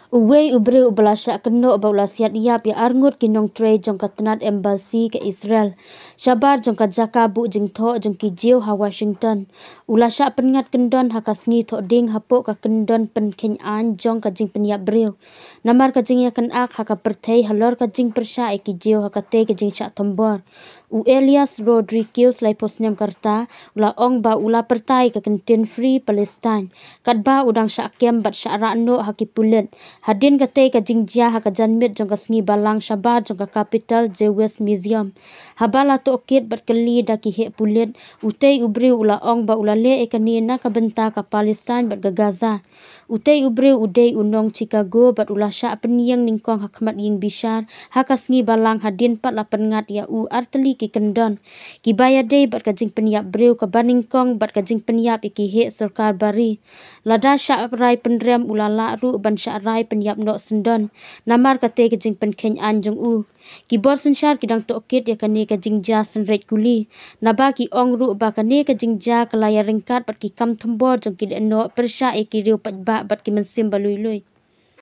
Uwei ubre ubelasya keno baula siat yap ya arngut kinong trade jong katanat embassy ke Israel. Syabar jong kajaka bu jeng tho jong kijiu ha Washington. Ulasya pengat kendon ha kasngi tho ding hapok ka kendon pen Kenyan jong kajing penyap breu. Namar kajing ya kan ak ha ka perthei halor kajing persya e kijiu ha kate kajing syak tombor. U Elias Rodriguez lai posnem karta ula ong ba ula pertai ka kentin free Palestine. Kadba udang syak kem bat syak rakno ha kipulet. Hadin kate ka jingjia ha ka janmit jong ka sngi balang Syabar jong ka capital Jewish Museum. Habala to okit bat keli da ki he pulit utei ubri ula ong ba ula le ekani na ka benta ka Palestine bat ga Gaza. Utei ubri udei unong Chicago bat ula sya penyang ningkong hakmat ying bishar ha ka sngi balang hadin pat lapan ngat ya u arteli ki kendon. Ki bayadei bat ka jing penyap breu ka baningkong bat ka jing penyap iki he Sarkar Bari. Lada syak rai pendrem ula la ru ban syak rai penyap no sendon. Namar kate ke jing pen Kenyan jong u. Ki bor sensyar kidang to okit ya kane ka jing ja senret kuli. Naba ki ong ru ba kane ka jing ja kelaya ringkat bat ki kam tombor jong ki no persya e ki riu pat ba bat ki mensim balui lui.